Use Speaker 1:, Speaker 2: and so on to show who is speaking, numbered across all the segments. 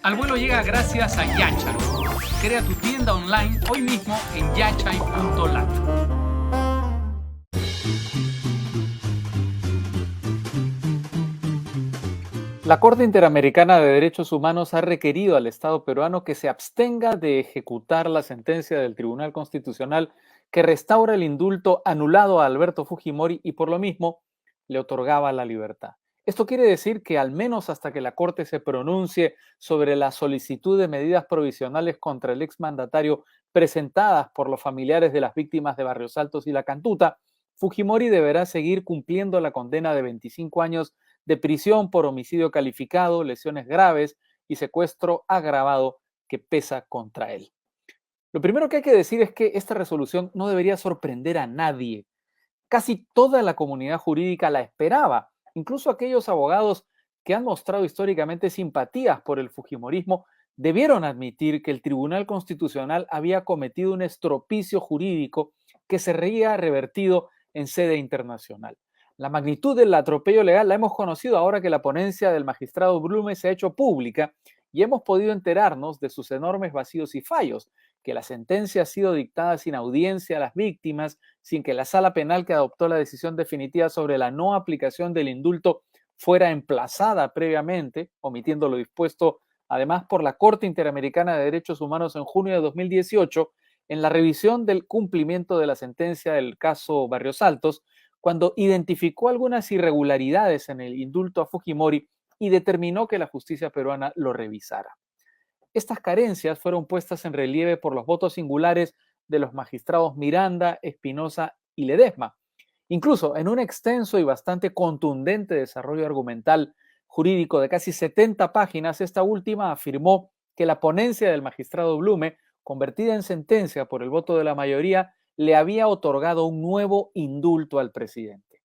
Speaker 1: Al vuelo llega gracias a Yachay. Crea tu tienda online hoy mismo en yachay.lat.
Speaker 2: La Corte Interamericana de Derechos Humanos ha requerido al Estado peruano que se abstenga de ejecutar la sentencia del Tribunal Constitucional que restaura el indulto anulado a Alberto Fujimori y por lo mismo le otorgaba la libertad. Esto quiere decir que al menos hasta que la Corte se pronuncie sobre la solicitud de medidas provisionales contra el exmandatario presentadas por los familiares de las víctimas de Barrios Altos y La Cantuta, Fujimori deberá seguir cumpliendo la condena de 25 años de prisión por homicidio calificado, lesiones graves y secuestro agravado que pesa contra él. Lo primero que hay que decir es que esta resolución no debería sorprender a nadie. Casi toda la comunidad jurídica la esperaba, incluso aquellos abogados que han mostrado históricamente simpatías por el fujimorismo debieron admitir que el Tribunal Constitucional había cometido un estropicio jurídico que sería revertido en sede internacional. La magnitud del atropello legal la hemos conocido ahora que la ponencia del magistrado Blume se ha hecho pública y hemos podido enterarnos de sus enormes vacíos y fallos, que la sentencia ha sido dictada sin audiencia a las víctimas, sin que la sala penal que adoptó la decisión definitiva sobre la no aplicación del indulto fuera emplazada previamente, omitiendo lo dispuesto además por la Corte Interamericana de Derechos Humanos en junio de 2018, en la revisión del cumplimiento de la sentencia del caso Barrios Altos, cuando identificó algunas irregularidades en el indulto a Fujimori y determinó que la justicia peruana lo revisara. Estas carencias fueron puestas en relieve por los votos singulares de los magistrados Miranda, Espinosa y Ledesma. Incluso en un extenso y bastante contundente desarrollo argumental jurídico de casi 70 páginas, esta última afirmó que la ponencia del magistrado Blume, convertida en sentencia por el voto de la mayoría, le había otorgado un nuevo indulto al presidente.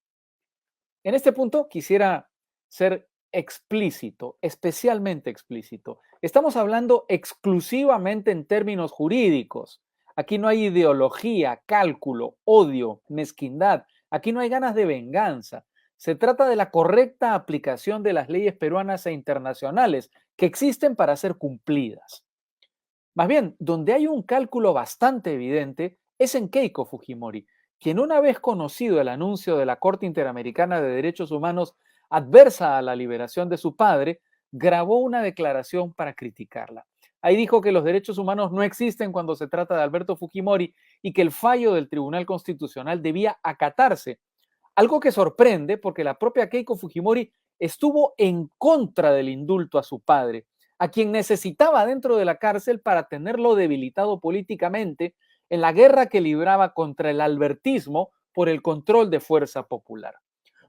Speaker 2: En este punto quisiera ser explícito, especialmente explícito. Estamos hablando exclusivamente en términos jurídicos. Aquí no hay ideología, cálculo, odio, mezquindad. Aquí no hay ganas de venganza. Se trata de la correcta aplicación de las leyes peruanas e internacionales que existen para ser cumplidas. Más bien, donde hay un cálculo bastante evidente es en Keiko Fujimori, quien una vez conocido el anuncio de la Corte Interamericana de Derechos Humanos adversa a la liberación de su padre, grabó una declaración para criticarla. Ahí dijo que los derechos humanos no existen cuando se trata de Alberto Fujimori y que el fallo del Tribunal Constitucional debía acatarse. Algo que sorprende porque la propia Keiko Fujimori estuvo en contra del indulto a su padre, a quien necesitaba dentro de la cárcel para tenerlo debilitado políticamente en la guerra que libraba contra el albertismo por el control de Fuerza Popular.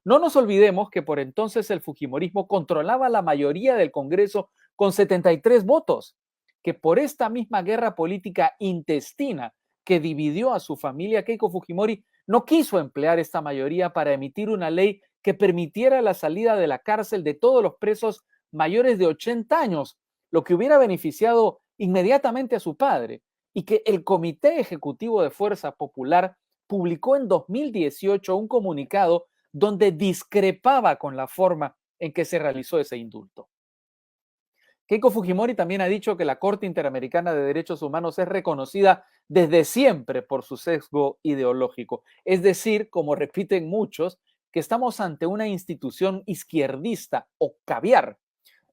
Speaker 2: No nos olvidemos que por entonces el fujimorismo controlaba la mayoría del Congreso con 73 votos, que por esta misma guerra política intestina que dividió a su familia, Keiko Fujimori no quiso emplear esta mayoría para emitir una ley que permitiera la salida de la cárcel de todos los presos mayores de 80 años, lo que hubiera beneficiado inmediatamente a su padre, y que el Comité Ejecutivo de Fuerza Popular publicó en 2018 un comunicado donde discrepaba con la forma en que se realizó ese indulto. Keiko Fujimori también ha dicho que la Corte Interamericana de Derechos Humanos es reconocida desde siempre por su sesgo ideológico. Es decir, como repiten muchos, que estamos ante una institución izquierdista o caviar,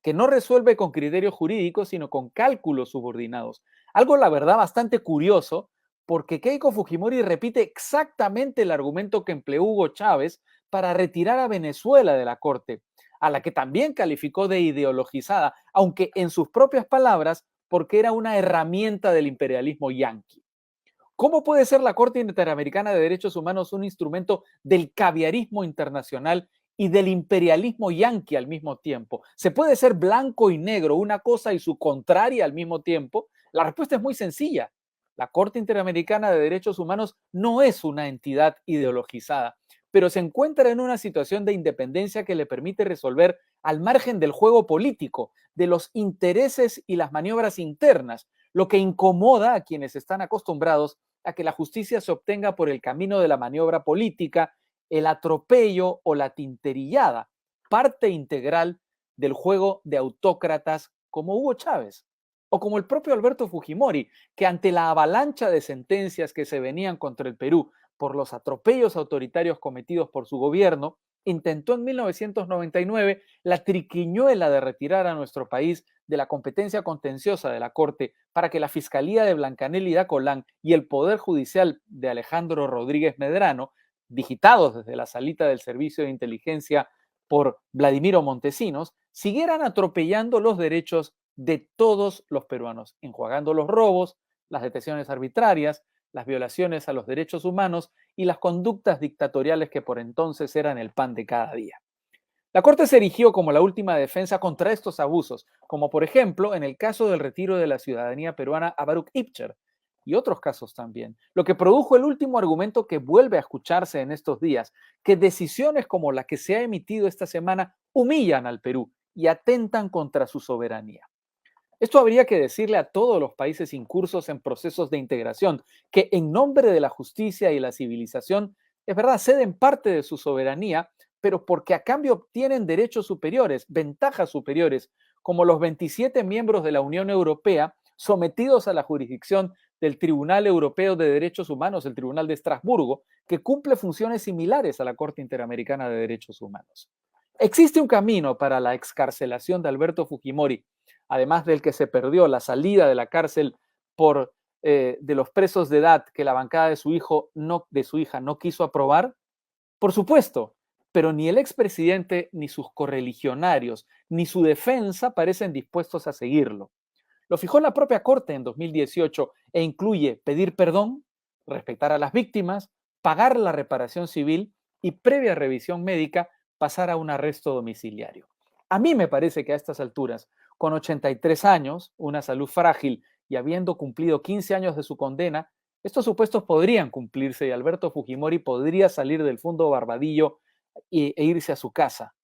Speaker 2: que no resuelve con criterios jurídicos, sino con cálculos subordinados. Algo, la verdad, bastante curioso, porque Keiko Fujimori repite exactamente el argumento que empleó Hugo Chávez para retirar a Venezuela de la Corte, a la que también calificó de ideologizada, aunque en sus propias palabras, porque era una herramienta del imperialismo yanqui. ¿Cómo puede ser la Corte Interamericana de Derechos Humanos un instrumento del caviarismo internacional y del imperialismo yanqui al mismo tiempo? ¿Se puede ser blanco y negro, una cosa y su contraria al mismo tiempo? La respuesta es muy sencilla. La Corte Interamericana de Derechos Humanos no es una entidad ideologizada, pero se encuentra en una situación de independencia que le permite resolver al margen del juego político, de los intereses y las maniobras internas, lo que incomoda a quienes están acostumbrados a que la justicia se obtenga por el camino de la maniobra política, el atropello o la tinterillada, parte integral del juego de autócratas como Hugo Chávez, o como el propio Alberto Fujimori, que ante la avalancha de sentencias que se venían contra el Perú por los atropellos autoritarios cometidos por su gobierno, intentó en 1999 la triquiñuela de retirar a nuestro país de la competencia contenciosa de la Corte para que la Fiscalía de Blancanelli Dacolán y el Poder Judicial de Alejandro Rodríguez Medrano, digitados desde la salita del Servicio de Inteligencia por Vladimiro Montesinos, siguieran atropellando los derechos de todos los peruanos, enjuagando los robos, las detenciones arbitrarias, las violaciones a los derechos humanos y las conductas dictatoriales que por entonces eran el pan de cada día. La Corte se erigió como la última defensa contra estos abusos, como por ejemplo en el caso del retiro de la ciudadanía peruana a Baruch Ibcher y otros casos también, lo que produjo el último argumento que vuelve a escucharse en estos días, que decisiones como la que se ha emitido esta semana humillan al Perú y atentan contra su soberanía. Esto habría que decirle a todos los países incursos en procesos de integración, que en nombre de la justicia y la civilización, es verdad, ceden parte de su soberanía, pero porque a cambio obtienen derechos superiores, ventajas superiores, como los 27 miembros de la Unión Europea sometidos a la jurisdicción del Tribunal Europeo de Derechos Humanos, el Tribunal de Estrasburgo, que cumple funciones similares a la Corte Interamericana de Derechos Humanos. Existe un camino para la excarcelación de Alberto Fujimori, además del que se perdió la salida de la cárcel de los presos de edad que la bancada de su hija no quiso aprobar? Por supuesto, pero ni el expresidente, ni sus correligionarios, ni su defensa parecen dispuestos a seguirlo. Lo fijó la propia Corte en 2018 e incluye pedir perdón, respetar a las víctimas, pagar la reparación civil y, previa revisión médica, pasar a un arresto domiciliario. A mí me parece que a estas alturas, con 83 años, una salud frágil y habiendo cumplido 15 años de su condena, estos supuestos podrían cumplirse y Alberto Fujimori podría salir del fondo Barbadillo e irse a su casa.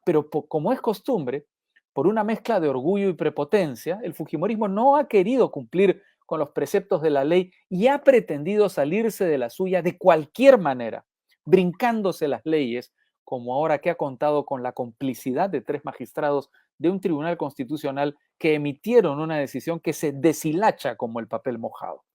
Speaker 2: Pero como es costumbre, por una mezcla de orgullo y prepotencia, el fujimorismo no ha querido cumplir con los preceptos de la ley y ha pretendido salirse de la suya de cualquier manera, brincándose las leyes, como ahora que ha contado con la complicidad de 3 magistrados de un tribunal constitucional que emitieron una decisión que se deshilacha como el papel mojado.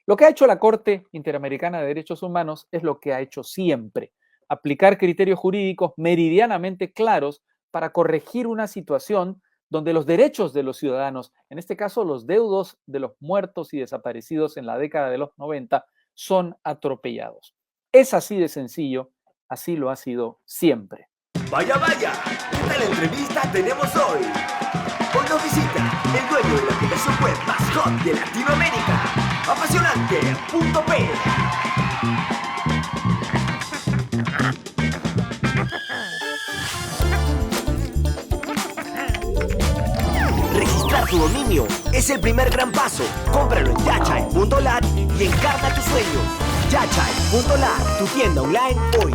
Speaker 2: Lo que ha hecho la Corte Interamericana de Derechos Humanos es lo que ha hecho siempre: aplicar criterios jurídicos meridianamente claros para corregir una situación donde los derechos de los ciudadanos, en este caso los deudos de los muertos y desaparecidos en la década de los 90, son atropellados. Es así de sencillo, así lo ha sido siempre.
Speaker 3: Vaya, vaya, ¿qué tal entrevista tenemos hoy? Hoy nos visita el dueño de la aplicación web más hot de Latinoamérica, Apasionante.p. Registrar tu dominio es el primer gran paso. Cómpralo en yachai.lat y encarna tus sueños. Yachai.lat, tu tienda online hoy.